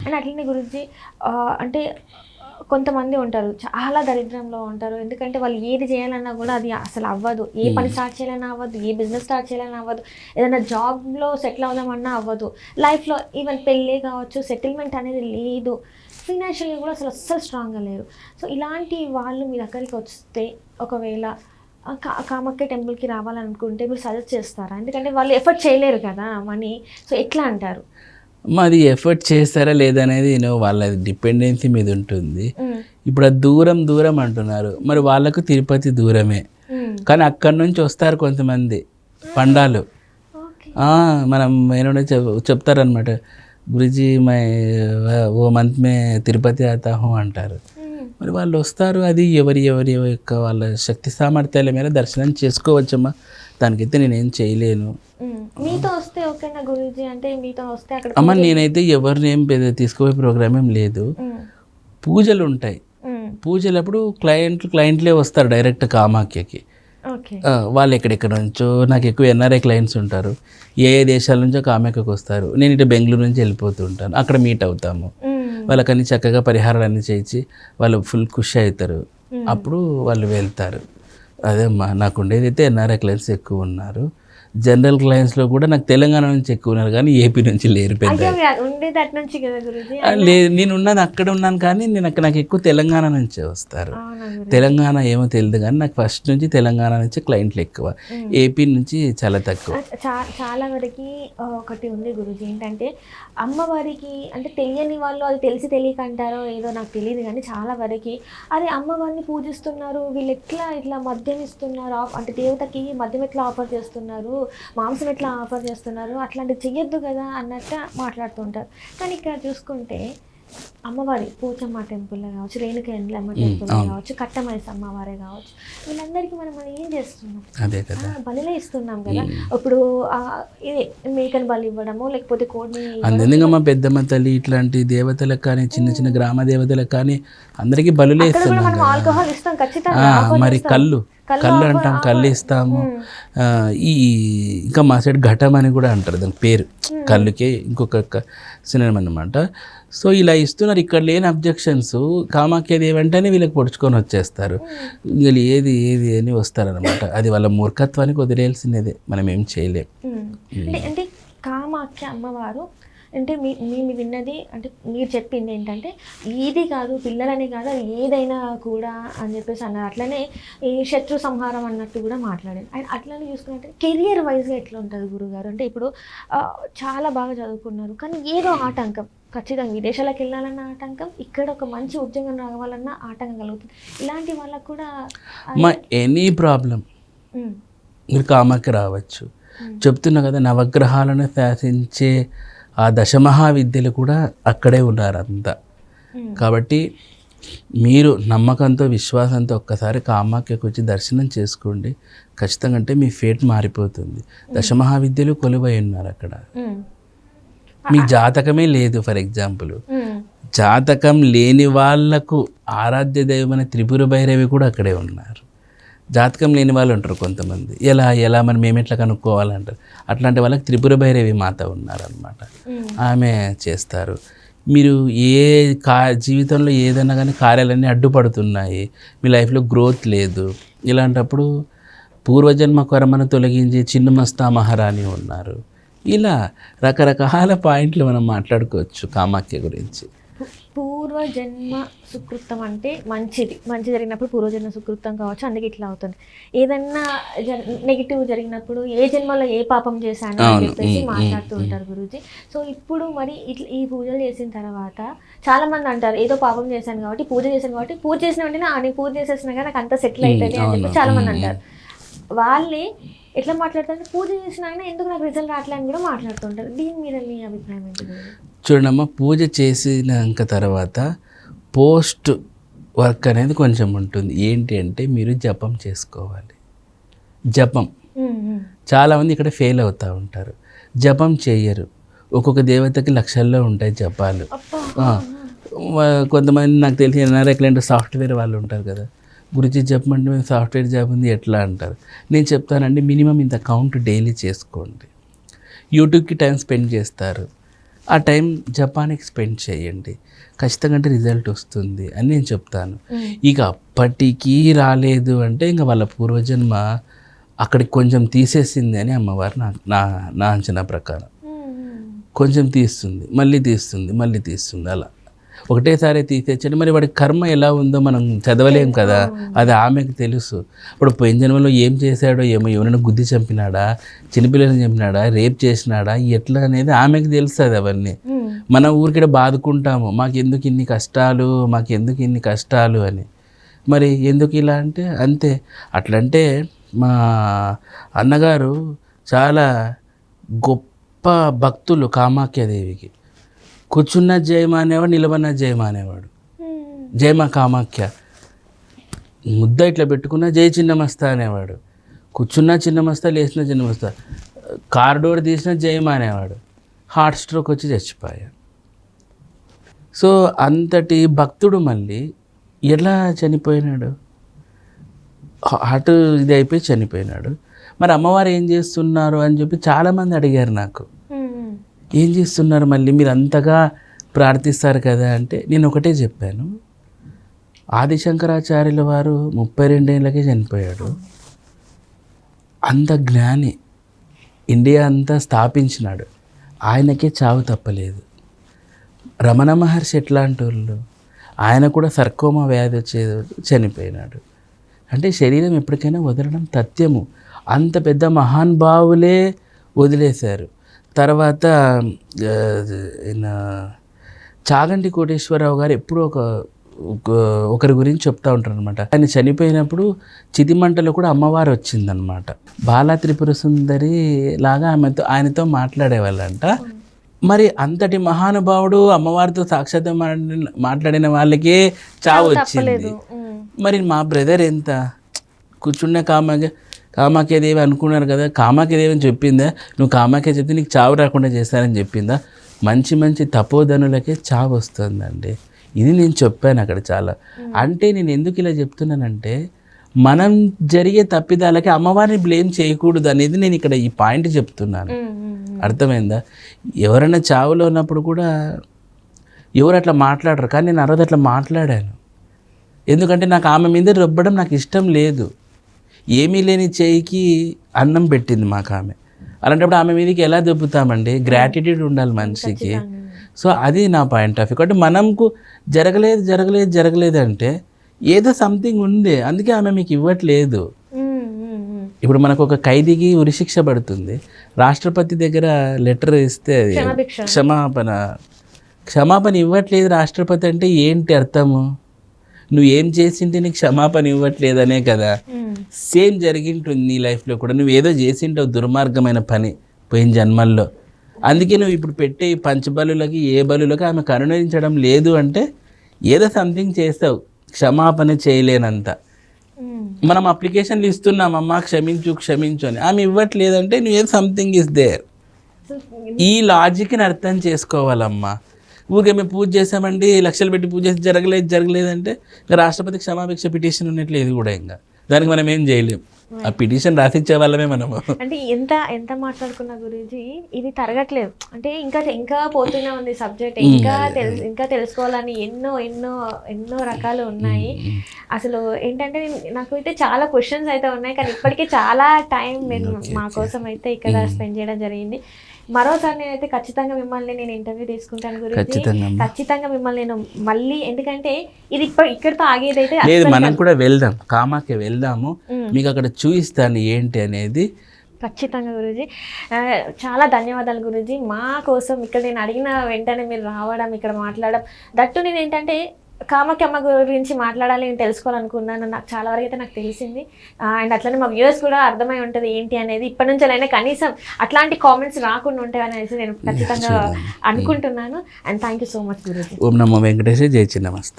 And అట్లనే గురించి అంటే కొంతమంది ఉంటారు చాలా దరిద్రంలో ఉంటారు. ఎందుకంటే వాళ్ళు ఏది చేయాలన్నా కూడా అది అసలు అవ్వదు. ఏ పని స్టార్ట్ చేయాలన్నా అవ్వదు, ఏ బిజినెస్ స్టార్ట్ చేయాలన్నా అవ్వదు, ఏదైనా జాబ్లో సెటిల్ అవుదామన్నా అవ్వదు. లైఫ్లో ఈవెన్ పెళ్ళే కావచ్చు, సెటిల్మెంట్ అనేది లేదు. ఫినాన్షియల్గా కూడా అస్సలు స్ట్రాంగ్గా లేరు. సో ఇలాంటి వాళ్ళు మీ దగ్గరికి వస్తే ఒకవేళ కామాఖ్య టెంపుల్కి రావాలనుకుంటే మీరు సజెస్ట్ చేస్తారా? ఎందుకంటే వాళ్ళు ఎఫర్ట్ చేయలేరు కదా మనీ. సో ఎట్లా అంటారు? మాది ఎఫర్ట్ చేస్తారా లేదనేది వాళ్ళ డిపెండెన్సీ మీద ఉంటుంది. ఇప్పుడు అది దూరం దూరం అంటున్నారు, మరి వాళ్ళకు తిరుపతి దూరమే, కానీ అక్కడి నుంచి వస్తారు కొంతమంది పండాలు. మనం ఏమైనా చెప్తారనమాట, గురుజీ మై ఓ మంత్ మే తిరుపతి ఆతా హూ అంటారు. మరి వాళ్ళు వస్తారు, అది ఎవరి యొక్క వాళ్ళ శక్తి సామర్థ్యాల మీద దర్శనం చేసుకోవచ్చమ్మా, దానికైతే నేనేం చేయలేను. మీతో వస్తే ఓకేనా గురూజీ? అంటే మీతో వస్తే అక్కడ అమ్మ నేనైతే ఎవరిని ఏం తీసుకుపోయే ప్రోగ్రామ్ ఏం లేదు. పూజలు ఉంటాయి, పూజలప్పుడు క్లయింట్లే వస్తారు డైరెక్ట్ కామాఖ్యకి. వాళ్ళు ఎక్కడెక్కడ నుంచో, నాకు ఎక్కువ ఎన్ఆర్ఐ క్లయింట్స్ ఉంటారు, ఏ దేశాల నుంచో కామాఖ్యకు వస్తారు. నేను ఇటు బెంగళూరు నుంచి వెళ్ళిపోతూ ఉంటాను, అక్కడ మీట్ అవుతాము. వాళ్ళకన్నీ చక్కగా పరిహారాలన్నీ చేయించి వాళ్ళు ఫుల్ ఖుషి అవుతారు, అప్పుడు వాళ్ళు వెళ్తారు. అదే అమ్మా, నాకు ఉండేది అయితే ఎన్ఆర్ఐ క్లయింట్స్ ఎక్కువ ఉన్నారు. జనరల్ క్లయింట్స్లో కూడా నాకు తెలంగాణ నుంచి ఎక్కువ ఉన్నారు, కానీ ఏపీ నుంచి లేరు. పెద్ద లేదు, నేను ఉన్నది అక్కడ ఉన్నాను, కానీ నాకు ఎక్కువ తెలంగాణ నుంచే వస్తారు. తెలంగాణ ఏమో తెలియదు, కానీ నాకు ఫస్ట్ నుంచి తెలంగాణ నుంచి క్లయింట్లు ఎక్కువ, ఏపీ నుంచి చాలా తక్కువ. చాలా వరకు ఒకటి ఉంది గురూజీ, ఏంటంటే అమ్మవారికి అంటే తెలియని వాళ్ళు అది తెలిసి తెలియక అంటారో ఏదో నాకు తెలియదు, కానీ చాలా వరకు అదే అమ్మవారిని పూజిస్తున్నారు, వీళ్ళు ఇట్లా మద్యం ఇస్తున్నారు, అంటే దేవతకి మద్యం ఎట్లా ఆఫర్ చేస్తున్నారు, మాంసం ఎట్లా ఆఫర్ చేస్తున్నారు, అట్లాంటివి చెయ్యొద్దు కదా అన్నట్టు మాట్లాడుతుంటారు. కానీ ఇక్కడ చూసుకుంటే అమ్మవారి పోచమ్మ టెంపుల్లో కావచ్చు, రేణుక ఎండ్లమ్మ టెంపుల్లో కావచ్చు, కట్టమైస అమ్మవారే కావచ్చు, వీళ్ళందరికీ మనం ఏం చేస్తున్నాం? అదే కదా, బలిలే ఇస్తున్నాం కదా. ఇప్పుడు ఇది మేకను బలి ఇవ్వడము, లేకపోతే కోడిని. అందుకమ్మా పెద్దమ్మ తల్లి ఇట్లాంటి దేవతలకు కానీ, చిన్న చిన్న గ్రామ దేవతలకు కానీ అందరికీ బలులే ఇస్తున్నాం. మనం ఆల్కహాల్ ఇస్తాం ఖచ్చితంగా, మరి కళ్ళు అంటాం, కళ్ళు ఇస్తాము. ఇంకా మా సైడ్ ఘటం అని కూడా అంటారు, దాని పేరు కళ్ళుకే ఇంకొక సినిమా అనమాట. సో ఇలా ఇస్తున్నారు, ఇక్కడ లేని అబ్జెక్షన్స్ కామాఖ్యది వెంటనే వీళ్ళకి పొడుచుకొని వచ్చేస్తారు. వీళ్ళు ఏది అని వస్తారనమాట. అది వాళ్ళ మూర్ఖత్వానికి వదిలేయాల్సినదే, మనం ఏం చేయలేం. అంటే కామాఖ్య అమ్మవారు అంటే మేము విన్నది, అంటే మీరు చెప్పింది ఏంటంటే ఇది కాదు, పిల్లలని కాదు, అది ఏదైనా కూడా అని చెప్పేసి అన్నారు. అట్లనే ఈ శత్రు సంహారం అన్నట్టు కూడా మాట్లాడారు. అండ్ అట్లనే చూసుకున్నట్టు కెరియర్ వైజ్గా ఎట్లా ఉంటుంది గురుగారు? అంటే ఇప్పుడు చాలా బాగా చదువుకున్నారు, కానీ ఏదో ఆటంకం, ఖచ్చితంగా విదేశాలకు వెళ్ళాలన్న ఆటంకం, ఇక్కడ ఒక మంచి ఉద్యోగం రావాలన్న ఆటంకం కలుగుతుంది. ఇలాంటి వాళ్ళకు కూడా ఎనీ ప్రాబ్లం మీరు కామాఖ్య రావచ్చు. చెప్తున్నా కదా, నవగ్రహాలను శాసించే ఆ దశమహావిద్యలు కూడా అక్కడే ఉన్నారు అంతా. కాబట్టి మీరు నమ్మకంతో విశ్వాసంతో ఒక్కసారి కామాఖ్యకు వచ్చి దర్శనం చేసుకోండి, ఖచ్చితంగా. అంటే మీ ఫేట్ మారిపోతుంది. దశమహావిద్యలు కొలువై ఉన్నారు అక్కడ. మీ జాతకమే లేదు, ఫర్ ఎగ్జాంపుల్ జాతకం లేని వాళ్లకు ఆరాధ్య దైవమైన త్రిపుర భైరవి కూడా అక్కడే ఉన్నారు. జాతకం లేని వాళ్ళు ఉంటారు కొంతమంది, ఎలా మరి మేము ఎట్లా కనుక్కోవాలంటారు. అట్లాంటి వాళ్ళకి త్రిపుర భైరవి మాత ఉన్నారనమాట, ఆమె చేస్తారు. మీరు జీవితంలో ఏదైనా కానీ కార్యాలన్నీ అడ్డుపడుతున్నాయి, మీ లైఫ్లో గ్రోత్ లేదు, ఇలాంటప్పుడు పూర్వజన్మ కర్మను తొలగించి చిన్నమస్తా మహారాణి ఉన్నారు. ఇలా రకరకాల పాయింట్లు మనం మాట్లాడుకోవచ్చు కామాఖ్య గురించి. పూర్వజన్మ సుకృతం అంటే మంచి జరిగినప్పుడు పూర్వజన్మ సుకృతం కావచ్చు, అందుకే ఇట్లా అవుతుంది. ఏదన్నా నెగిటివ్ జరిగినప్పుడు ఏ జన్మలో ఏ పాపం చేశాను అని చెప్పేసి మాట్లాడుతూ ఉంటారు గురూజీ. సో ఇప్పుడు మరి ఇట్లా ఈ పూజలు చేసిన తర్వాత చాలా మంది అంటారు, ఏదో పాపం చేశాను కాబట్టి పూజ చేశాను కాబట్టి, పూజ చేసిన వెంటనే నేను పూజ చేసేసిన కానీ నాకు అంతా సెటిల్ అవుతుంది అని చెప్పి చాలా మంది అంటారు. వాళ్ళే ఎట్లా మాట్లాడతారు, పూజ చేసిన ఆయన ఎందుకు నాకు రిజల్ట్ రావట్లే అని కూడా మాట్లాడుతుంటారు. దీని మీద మీ అభిప్రాయం ఏంటి? చూడమ్మా, పూజ చేసినాక తర్వాత పోస్ట్ వర్క్ అనేది కొంచెం ఉంటుంది. ఏంటి అంటే మీరు జపం చేసుకోవాలి. జపం చాలామంది ఇక్కడ ఫెయిల్ అవుతూ ఉంటారు, జపం చేయరు. ఒక్కొక్క దేవతకి లక్షల్లో ఉంటాయి జపాలు. కొంతమంది నాకు తెలిసి ఎన్ఆర్ఐ క్లయింట్ సాఫ్ట్వేర్ వాళ్ళు ఉంటారు కదా, గురించి చెప్పమంటే మేము సాఫ్ట్వేర్ జాబ్ ఉంది ఎట్లా అంటారు. నేను చెప్తానండి, మినిమం ఇంత కౌంట్ డైలీ చేసుకోండి. యూట్యూబ్కి టైం స్పెండ్ చేస్తారు, ఆ టైం జపాన్కి స్పెండ్ చేయండి, ఖచ్చితంగా అంటే రిజల్ట్ వస్తుంది అని నేను చెప్తాను. ఇక అప్పటికీ రాలేదు అంటే ఇంకా వాళ్ళ పూర్వజన్మ అక్కడికి కొంచెం తీసేసింది అని అమ్మవారు నా అంచనా ప్రకారం. కొంచెం తీస్తుంది, మళ్ళీ తీస్తుంది, మళ్ళీ తీస్తుంది, అలా ఒకటేసారి తీసేచ్చండి. మరి వాడి కర్మ ఎలా ఉందో మనం చదవలేం కదా, అది ఆమెకు తెలుసు. ఇప్పుడు పోయిన జన్మలో ఏం చేశాడో ఏమో, ఎవరైనా గుద్ది చంపినాడా, చిన్నపిల్లల్ని చంపినాడా, రేప్ చేసినాడా, ఎట్లా అనేది ఆమెకు తెలుస్తుంది. అవన్నీ మనం ఊరికే బాదుకుంటాము, మాకెందుకు ఇన్ని కష్టాలు, మాకెందుకు ఇన్ని కష్టాలు అని. మరి ఎందుకు ఇలా అంటే అంతే. అట్లంటే మా అన్నగారు చాలా గొప్ప భక్తులు కామాఖ్యాదేవికి. కూర్చున్న జయమ అనేవాడు, నిలబడిన జయమ అనేవాడు. జయమ కామాఖ్య ముద్ద ఇట్లా పెట్టుకున్న జయ చిన్నమస్త అనేవాడు. కూర్చున్న చిన్నమస్త, లేచిన చిన్నమస్త. కారిడోర్ తీసిన జయమ అనేవాడు. హార్ట్ స్ట్రోక్ వచ్చి చచ్చిపోయాడు. సో అంతటి భక్తుడు మళ్ళీ ఎలా చనిపోయినాడు? హార్ట్ ఇది అయిపోయి చనిపోయినాడు. మరి అమ్మవారు ఏం చేస్తున్నారు అని చెప్పి చాలామంది అడిగారు నాకు. ఏం చేస్తున్నారు మళ్ళీ, మీరు అంతగా ప్రార్థిస్తారు కదా అంటే నేను ఒకటే చెప్పాను. ఆదిశంకరాచార్యుల వారు 32 ఏళ్ళకే చనిపోయాడు. అంత జ్ఞాని, ఇండియా అంతా స్థాపించినాడు, ఆయనకే చావు తప్పలేదు. రమణ మహర్షి ఎట్లాంటి వాళ్ళు, ఆయన కూడా సర్కోమా వ్యాధి వచ్చేది చనిపోయినాడు. అంటే శరీరం ఎప్పటికైనా వదలడం తథ్యము. అంత పెద్ద మహానుభావులే వదిలేశారు. తర్వాత చాగంటి కోటేశ్వరరావు గారు ఎప్పుడూ ఒకరి గురించి చెప్తూ ఉంటారు అనమాట. ఆయన చనిపోయినప్పుడు చితిమంటలో కూడా అమ్మవారు వచ్చిందనమాట. బాలా త్రిపుర సుందరి లాగా ఆయనతో మాట్లాడేవాళ్ళంట. మరి అంతటి మహానుభావుడు అమ్మవారితో సాక్షాత్ మాట్లాడిన వాళ్ళకే చావు వచ్చింది. మరి మా బ్రదర్ ఎంత కూర్చున్న కామాఖ్యాదేవి అనుకున్నారు కదా, కామాఖ్యాదేవి అని చెప్పిందా, నువ్వు కామాఖ్య చెప్తే నీకు చావు రాకుండా చేస్తానని చెప్పిందా? మంచి మంచి తపోధనులకే చావు వస్తుందండి. ఇది నేను చెప్పాను అక్కడ చాలా. అంటే నేను ఎందుకు ఇలా చెప్తున్నానంటే, మనం జరిగే తప్పిదాలకి అమ్మవారిని బ్లేమ్ చేయకూడదు అనేది నేను ఇక్కడ ఈ పాయింట్ చెప్తున్నాను. అర్థమైందా? ఎవరైనా చావులో ఉన్నప్పుడు కూడా ఎవరు అట్లా మాట్లాడరు, కానీ నేను ఆ రోజు అట్లా మాట్లాడాను. ఎందుకంటే నాకు ఆమె మీద రుబ్బడం నాకు ఇష్టం లేదు. ఏమీ లేని చేయికి అన్నం పెట్టింది మాకు ఆమె. అలాంటప్పుడు ఆమె మీదకి ఎలా దొబ్బుతామండి? గ్రాటిట్యూడ్ ఉండాలి మనిషికి. సో అది నా పాయింట్ ఆఫ్ వ్యూ. కాబట్టి మనకు జరగలేదు అంటే ఏదో సంథింగ్ ఉంది, అందుకే ఆమె మీకు ఇవ్వట్లేదు. ఇప్పుడు మనకు ఒక ఖైదీకి ఉరిశిక్ష పడుతుంది, రాష్ట్రపతి దగ్గర లెటర్ ఇస్తే క్షమాపణ ఇవ్వట్లేదు రాష్ట్రపతి అంటే ఏంటి అర్థము? నువ్వు ఏం చేసింటే నీకు క్షమాపణ ఇవ్వట్లేదనే కదా. సేమ్ జరిగింటుంది నీ లైఫ్లో కూడా. నువ్వు ఏదో చేసింటావు దుర్మార్గమైన పని పోయిన జన్మల్లో, అందుకే నువ్వు ఇప్పుడు పెట్టే పంచబలులకి ఏ బలులకి ఆమె కరుణించడం లేదు అంటే ఏదో సంథింగ్ చేస్తావు, క్షమాపణ చేయలేనంత. మనం అప్లికేషన్లు ఇస్తున్నామమ్మా క్షమించు అని, ఆమె ఇవ్వట్లేదంటే నువ్వు ఏదో సంథింగ్ ఇస్ దేర్. ఈ లాజిక్ని అర్థం చేసుకోవాలమ్మా. ఊరికే మేము పూజ చేసామండి, లక్షలు పెట్టి పూజ చేసి జరగలేదంటే ఇంకా రాష్ట్రపతి క్షమాభిక్ష పిటిషన్ ఉన్నట్లు ఇది కూడా. ఇంకా దానికి మనం ఏం చేయలేం, ఆ పిటిషన్ రాసిచ్చే వాళ్ళమే మనము. అంటే ఎంత మాట్లాడుకున్న గురించి ఇది తరగట్లేదు. అంటే ఇంకా పోతూనే ఉంది సబ్జెక్ట్. ఇంకా తెలుసుకోవాలని ఎన్నో రకాలు ఉన్నాయి. అసలు ఏంటంటే నాకు అయితే చాలా క్వశ్చన్స్ అయితే ఉన్నాయి, కానీ ఇప్పటికే చాలా టైం నేను మా కోసం అయితే ఇక్కడ స్పెండ్ చేయడం జరిగింది. మరోసారి నేనైతే ఖచ్చితంగా మిమ్మల్ని నేను ఇంటర్వ్యూ తీసుకుంటాను గురించి. ఖచ్చితంగా మిమ్మల్ని నేను మళ్ళీ, ఎందుకంటే ఇది ఇక్కడితో ఆగేదైతే లేదు, మనం కూడా వెళ్దాం, కామాఖ్య వెళ్దాము, మీకు అక్కడ చూపిస్తాను ఏంటి అనేది. ఖచ్చితంగా గురూజీ. చాలా ధన్యవాదాలు గురూజీ. మా కోసం ఇక్కడ నేను అడిగిన వెంటనే మీరు రావడం, ఇక్కడ మాట్లాడడం. దట్టు నేను ఏంటంటే కామాఖ్యమ్మ గురించి మాట్లాడాలి, నేను తెలుసుకోవాలనుకున్నాను. నాకు చాలా వరకు అయితే నాకు తెలిసింది. అండ్ అట్లనే మా వ్యూవర్స్ కూడా అర్థమై ఉంటుంది ఏంటి అనేది. ఇప్పటి నుంచి అయినా కనీసం అట్లాంటి కామెంట్స్ రాకుండా ఉంటాయి అనేసి నేను ఖచ్చితంగా అనుకుంటున్నాను. And thank you so much Guruji. ఓం నమో వెంకటేశ్వర. జై చిన్నమస్త.